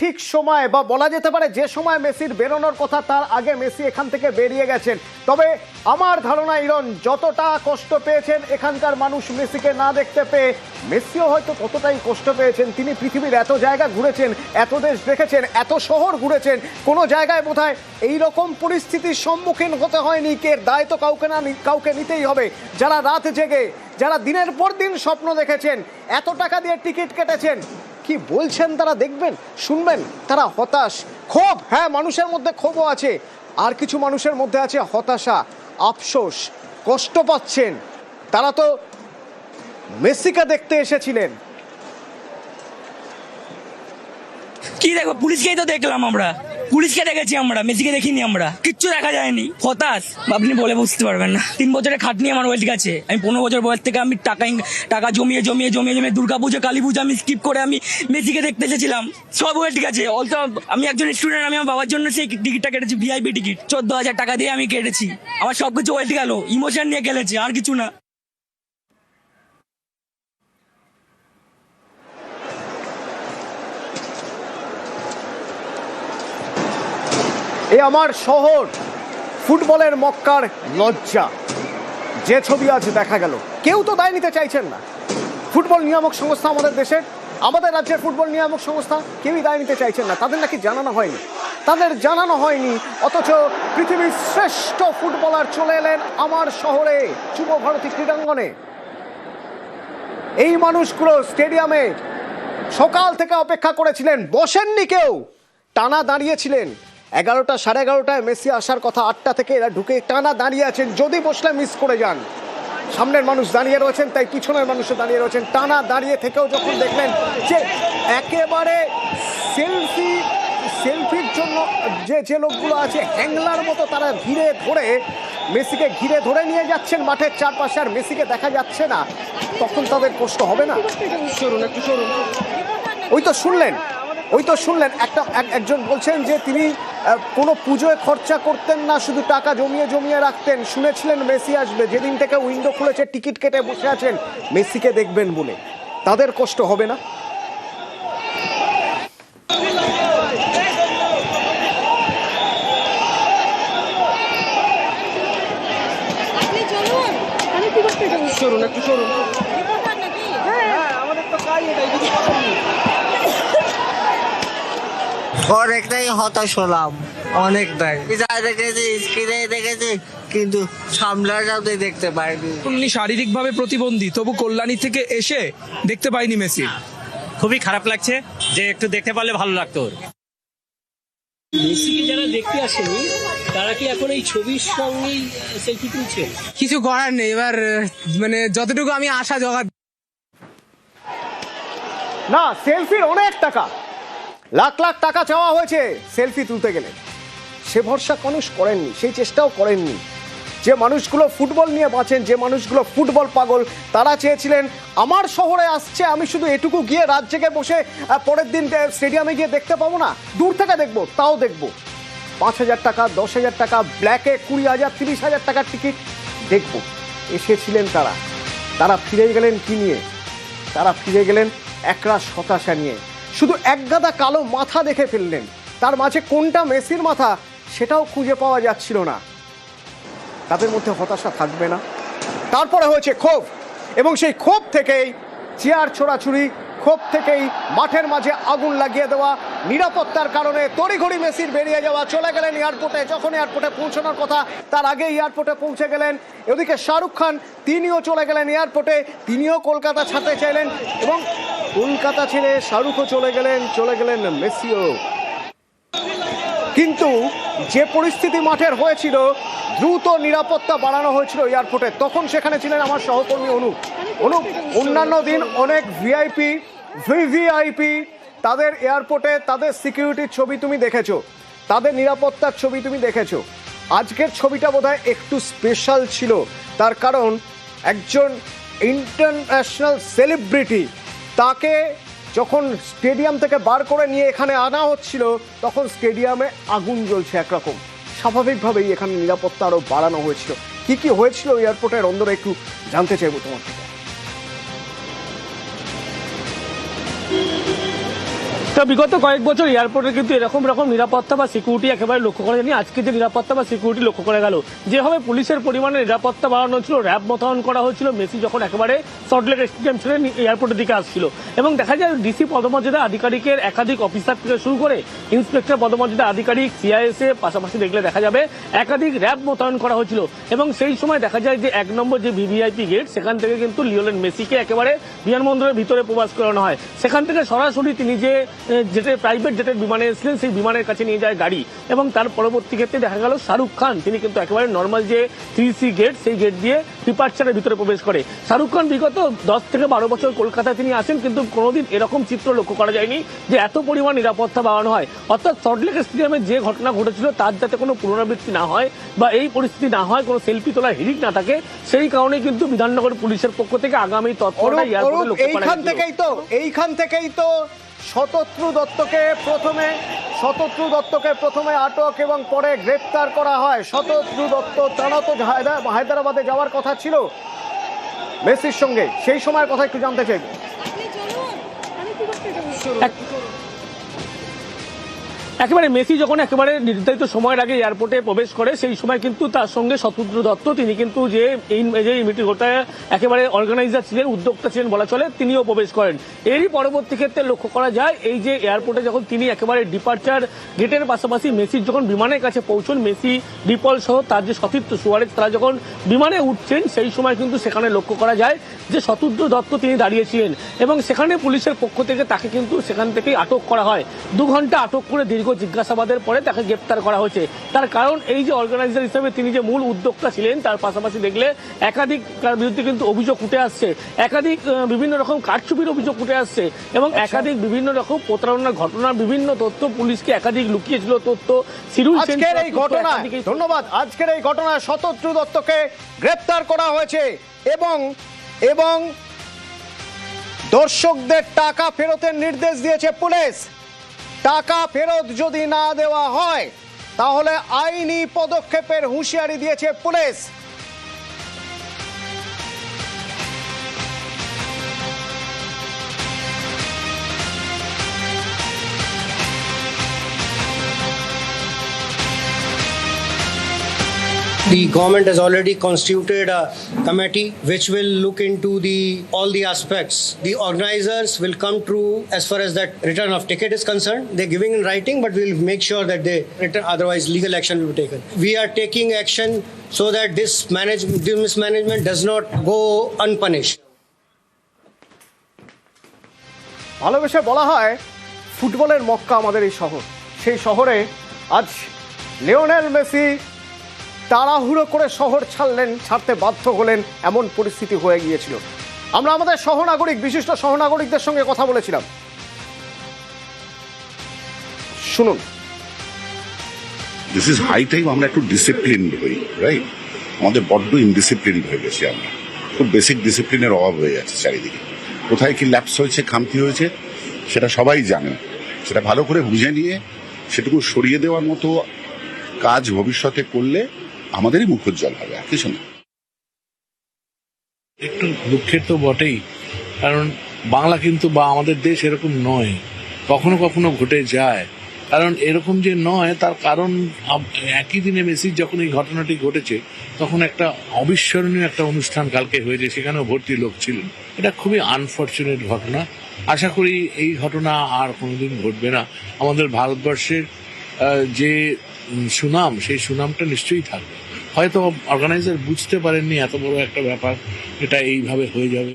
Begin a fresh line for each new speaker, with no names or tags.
ঠিক সময় বা বলা যেতে পারে যে সময় মেসির বেরোনোর কথা তার আগে মেসি এখান থেকে বেরিয়ে গেছেন। তবে আমার ধারণা ইরন যতটা কষ্ট পেয়েছেন এখানকার মানুষ মেসিকে না দেখতে পেয়ে, মেসিও হয়তো ততটাই কষ্ট পেয়েছেন। তিনি পৃথিবীর এত জায়গা ঘুরেছেন, এত দেশ দেখেছেন, এত শহর ঘুরেছেন, কোনো জায়গায় বোধহয় এইরকম পরিস্থিতির সম্মুখীন হতে হয়নি। কে দায় তো কাউকে নিতেই হবে। যারা রাত জেগে, যারা দিনের পর দিন স্বপ্ন দেখেছেন, এত টাকা দিয়ে টিকিট কেটেছেন, কি বলছেন তারা দেখবেন, শুনবেন। তারা হতাশ, ক্ষোভ, হ্যাঁ মানুষের মধ্যে ক্ষোভও আছে, আর কিছু মানুষের মধ্যে আছে হতাশা, আফসোস, কষ্ট পাচ্ছেন। তারা তো মেসিকে দেখতে এসেছিলেন।
কি দেখো, পুলিশকেই তো দেখলাম আমরা, পুলিশকে দেখেছি আমরা, মেসিকে দেখিনি আমরা, কিচ্ছু দেখা যায়নি। হতাশ আপনি বলে বুঝতে পারবেন না। 3 বছরের খাটনি আমার ওয়েল্ড গেছে। আমি 15 বছর বয়স থেকে আমি টাকা জমিয়ে দুর্গাপুজো, কালী পুজো আমি স্কিপ করে আমি মেসিকে দেখতে এসেছিলাম। সব ওয়েল্ড গেছে। অলসো আমি একজন স্টুডেন্ট, আমি আমার বাবার জন্য সেই টিকিটটা কেটেছি, ভিআইপি টিকিট 14,000 টাকা দিয়ে আমি কেটেছি। আমার সবকিছু ওয়েল্ড গেল, ইমোশন নিয়ে খেলেছে, আর কিছু না।
এ আমার শহর, ফুটবলের মক্কার লজ্জা, যে ছবি আজ দেখা গেল। কেউ তো দায় নিতে চাইছেন না। ফুটবল নিয়ামক সংস্থা আমাদের দেশের, আমাদের রাজ্যের ফুটবল নিয়ামক সংস্থা, কেউই দায় নিতে চাইছেন না। তাদের নাকি জানানো হয়নি, তাদের জানানো হয়নি। অথচ পৃথিবীর শ্রেষ্ঠ ফুটবলার চলে এলেন আমার শহরে, যুব ভারতী ক্রীড়াঙ্গনে। এই মানুষগুলো স্টেডিয়ামে সকাল থেকে অপেক্ষা করেছিলেন, বসেননি কেউ, টানা দাঁড়িয়েছিলেন। 11টা, 11:30টায় মেসি আসার কথা, 8টা থেকে এরা ঢুকে টানা দাঁড়িয়ে আছেন। যদি বসলে মিস করে যান। সামনের মানুষ দাঁড়িয়ে রয়েছেন, তাই পিছনের মানুষও দাঁড়িয়ে রয়েছেন। টানা দাঁড়িয়ে থেকেও যখন দেখলেন যে একেবারে সেলফির জন্য যে লোকগুলো আছে হ্যাংলার মতো, তারা মেসিকে ঘিরে ধরে নিয়ে যাচ্ছেন মাঠের চারপাশে, আর মেসিকে দেখা যাচ্ছে না, তখন তাদের কষ্ট হবে না? ওই তো শুনলেন একজন বলছেন যে তিনি কোনো পুজোয় খরচা করতেন না, শুধু টাকা জমিয়ে রাখতেন। শুনেছিলেন মেসি আসবে, যেদিন থেকে উইন্ডো খুলেছে টিকিট কেটে বসে আছেন মেসিকে দেখবেন বলে। তাদের কষ্ট হবে না?
অনেকটাই হতাশ হলাম, অনেকটাই। দেখেছি, স্ক্রিনে দেখেছি, কিন্তু সামলাটাও দেখতে পাইনি।
উনি শারীরিকভাবে প্রতিবন্ধী, তবু কল্যাণী থেকে এসে দেখতে পাইনি মেসি।
খুবই খারাপ লাগছে, যে একটু দেখতে পারলে ভালো লাগতো।
মেসিকে যারা দেখতে আসেনি তারা কি এখন এই ছবির সঙ্গেই সেলফি তুলছে?
কিছু করার নেই, এবার মানে যতটুকু আমি আশা জগা
না, সেলফির অনেক টাকা, লাখ লাখ টাকা চাওয়া হয়েছে সেলফি তুলতে গেলে। সে ভরসা মানুষ করেননি, সেই চেষ্টাও করেননি। যে মানুষগুলো ফুটবল নিয়ে বাঁচেন, যে মানুষগুলো ফুটবল পাগল, তারা চেয়েছিলেন আমার শহরে আসছে, আমি শুধু এটুকু গিয়ে রাত জেগে বসে পরের দিন স্টেডিয়ামে গিয়ে দেখতে পাবো না, দূর থেকে দেখবো, তাও দেখবো। 5,000 টাকা, 10,000 টাকা, ব্ল্যাকে 20,000, 30,000 টাকার টিকিট দেখবো। এসেছিলেন তারা ফিরে গেলেন কি নিয়ে? তারা ফিরে গেলেন একরাশ হতাশা নিয়ে। শুধু একগাদা কালো মাথা দেখে ফেললেন, তার মাঝে কোনটা মেসির মাথা সেটাও খুঁজে পাওয়া যাচ্ছিল না। তাদের মধ্যে হতাশা থাকবে না? তারপরে হয়েছে ক্ষোভ, এবং সেই ক্ষোভ থেকেই চেয়ার ছোড়াছুড়ি, ক্ষোভ থেকেই মাঠের মাঝে আগুন লাগিয়ে দেওয়া, নিরাপত্তার কারণে তড়িঘড়ি মেসির বেরিয়ে যাওয়া। চলে গেলেন এয়ারপোর্টে, যখন এয়ারপোর্টে পৌঁছানোর কথা তার আগে এয়ারপোর্টে পৌঁছে গেলেন। এদিকে শাহরুখ খান, তিনিও চলে গেলেন এয়ারপোর্টে, তিনিও কলকাতা ছাড়তে চাইলেন, এবং কলকাতা ছেড়ে শাহরুখও চলে গেলেন মেসিও। কিন্তু যে পরিস্থিতি মাঠের হয়েছিল, দ্রুত নিরাপত্তা বাড়ানো হয়েছিল এয়ারপোর্টে। তখন সেখানে ছিলেন আমার সহকর্মী অনুপ। অন্যান্য দিন অনেক ভিভিআইপি তাদের এয়ারপোর্টে, তাদের সিকিউরিটির ছবি তুমি দেখেছো, তাদের নিরাপত্তার ছবি তুমি দেখেছো। আজকের ছবিটা বোধহয় একটু স্পেশাল ছিল, তার কারণ একজন ইন্টারন্যাশনাল সেলিব্রিটি, তাকে যখন স্টেডিয়াম থেকে বার করে নিয়ে এখানে আনা হচ্ছিল, তখন স্টেডিয়ামে আগুন জ্বলছে একরকম। স্বাভাবিকভাবেই এখানে নিরাপত্তা আরও বাড়ানো হয়েছিল। কি হয়েছিল এয়ারপোর্টের অন্দরে একটু জানতে চাইবো তোমার থেকে।
বিগত কয়েক বছর এয়ারপোর্টে কিন্তু এরকম নিরাপত্তা বা সিকিউরিটি একেবারে লক্ষ্য করা যায়নি। আজকে যে নিরাপত্তা বা সিকিউরিটি লক্ষ্য করা গেল, যেভাবে পুলিশের পরিমাণে নিরাপত্তা বাড়ানো হচ্ছিল, র্যাব মোতায়েন করা হয়েছিল মেসি যখন একেবারে সল্টলেক স্টেডিয়াম ছেড়ে এয়ারপোর্টের দিকে আসছিল, এবং দেখা যায় ডিসি পদমর্যাদা আধিকারিকের একাধিক অফিসার থেকে শুরু করে ইন্সপেক্টর পদমর্যাদা আধিকারিক, সিআইএসএ, পাশাপাশি দেখলে দেখা যাবে একাধিক র্যাব মোতায়েন করা হয়েছিল। এবং সেই সময় দেখা যায় যে 1 নম্বর যে ভিভিআইপি গেট, সেখান থেকে কিন্তু লিওনেল মেসিকে একেবারে বিমানবন্দরের ভিতরে প্রবেশ করানো হয়। সেখান থেকে সরাসরি তিনি যে জেটের প্রাইভেট জেটের বিমানে এসেছিলেন, সেই বিমানের কাছে নিয়ে যায় গাড়ি, এবং তার পরবর্তী ক্ষেত্রে দেখা গেল শাহরুখ খান তিনি কিন্তু একেবারে নর্মাল যে 3C গেট, সেই গেট দিয়ে ডিপার্চারের ভিতরে প্রবেশ করে। শাহরুখ খান বিগত 10 থেকে 12 বছর কলকাতায় তিনি আসেন, কিন্তু কোনোদিন এরকম চিত্র লক্ষ্য করা যায়নি যে এত পরিমাণ নিরাপত্তা বাড়ানো হয়। অর্থাৎ সল্টলেক স্টেডিয়ামে যে ঘটনা ঘটেছিল তার যাতে কোনো পুনরাবৃত্তি না হয় বা এই পরিস্থিতি না হয়, কোনো সেলফি তোলার হিড়িক না থাকে, সেই কারণে কিন্তু বিধাননগর পুলিশের পক্ষ থেকে আগামী তৎপরতা এয়ারপোর্টে লক্ষ্য করা
এইখান থেকেই তো শতদ্রু দত্তকে প্রথমে আটক এবং পরে গ্রেপ্তার করা হয়। শতদ্রু দত্ত তারা তো হায়দ্রাবাদে যাওয়ার কথা ছিল মেসির সঙ্গে, সেই সময়ের কথা একটু জানতে চাই।
একেবারে মেসি যখন একেবারে নির্ধারিত সময়ের আগে এয়ারপোর্টে প্রবেশ করে, সেই সময় কিন্তু তার সঙ্গে শতদ্রু দত্ত, তিনি কিন্তু যে মিটিংটা একেবারে অর্গানাইজার ছিলেন, উদ্যোক্তা ছিলেন বলা চলে, তিনিও প্রবেশ করেন। এরই পরবর্তী ক্ষেত্রে লক্ষ্য করা যায় এই যে এয়ারপোর্টে যখন তিনি একেবারে ডিপার্চার গেটের পাশাপাশি মেসির যখন বিমানের কাছে পৌঁছন, মেসি, ডিপল সহ তার যে সতীর্থ সুয়ারেজ তারা যখন বিমানে উঠছেন, সেই সময় কিন্তু সেখানে লক্ষ্য করা যায় যে শতদ্রু দত্ত তিনি দাঁড়িয়েছিলেন, এবং সেখানে পুলিশের পক্ষ থেকে তাকে কিন্তু সেখান থেকেই আটক করা হয়। 2 ঘন্টা আটক করে দীর্ঘ জিজ্ঞাসাবাদের পরে তাকে গ্রেপ্তার করা হয়েছে। তার কারণ এই যে অর্গানাইজার হিসেবে তিনি যে মূল উদ্যোক্তা ছিলেন, তার পাশাপাশি দেখলে একাধিক তার বিরুদ্ধে কিন্তু অভিযোগ উঠে আসছে, একাধিক বিভিন্ন রকম কারচুপির অভিযোগ উঠে আসছে, এবং একাধিক বিভিন্ন রকম প্রতারণার ঘটনার বিভিন্ন তথ্য পুলিশকে একাধিক লুকিয়েছিল তথ্য।
আজকের এই ঘটনায় ধন্যবাদ, আজকের এই ঘটনায় শতদ্রু দত্তকে গ্রেপ্তার করা হয়েছে এবং দর্শকদের টাকা ফেরতের নির্দেশ দিয়েছে পুলিশ। টাকা ফেরত যদি না দেওয়া হয় তাহলে আইনি পদক্ষেপের হুঁশিয়ারি দিয়েছে police.
The government has already constituted a committee which will look into all the aspects. The organizers will come through as far as that return of ticket is concerned. They're giving in writing, but we'll make sure that they return, otherwise legal action will be taken. We are taking action so that this mismanagement does not go unpunished.
ভালোবেসে বলা হয় ফুটবলের মক্কা আমাদের এই শহর, সেই শহরে আজ লিওনেল মেসি তাড়াহুড়ো করে শহর ছাড়তে বাধ্য হলেন, এমন পরিস্থিতি হয়ে গিয়েছিল। আমরা আমাদের বিশিষ্ট সহনাগরিকদের সঙ্গে কথা বলেছিলাম, শুনুন।
দিস ইজ হাই টাইম আমরা একটু ডিসিপ্লিন হই, রাইট? আমাদের বড্ড ইনডিসিপ্লিন হয়ে গেছি আমরা, খুব বেসিক ডিসিপ্লিনের অভাব হয়ে যাচ্ছে চারিদিকে। কোথায় কি ল্যাপস হয়েছে, খামতি হয়েছে, সেটা সবাই জানেন। সেটা ভালো করে বুঝে নিয়ে সেটুকু সরিয়ে দেওয়ার মতো কাজ ভবিষ্যতে করলে আমাদেরই মুখোজ্জ্বল হবে, আর কিছু না।
একটু দুঃখের তো বটেই, কারণ বাংলা কিন্তু বা আমাদের দেশ এরকম নয়, কখনো কখনো ঘটে যায়। কারণ এরকম যে নয় তার কারণ একই দিনে মেসির যখন এই ঘটনাটি ঘটেছে তখন একটা অবিস্মরণীয় একটা অনুষ্ঠান কালকে হয়েছে, সেখানেও ভর্তি লোক ছিলেন। এটা খুবই আনফর্চুনেট ঘটনা। আশা করি এই ঘটনা আর কোনোদিন ঘটবে না। আমাদের ভারতবর্ষের যে সুনাম, সেই সুনামটা নিশ্চয়ই থাকবে। হয়তো অর্গানাইজার বুঝতে পারেননি এত বড় একটা ব্যাপার এটা এইভাবে হয়ে যাবে।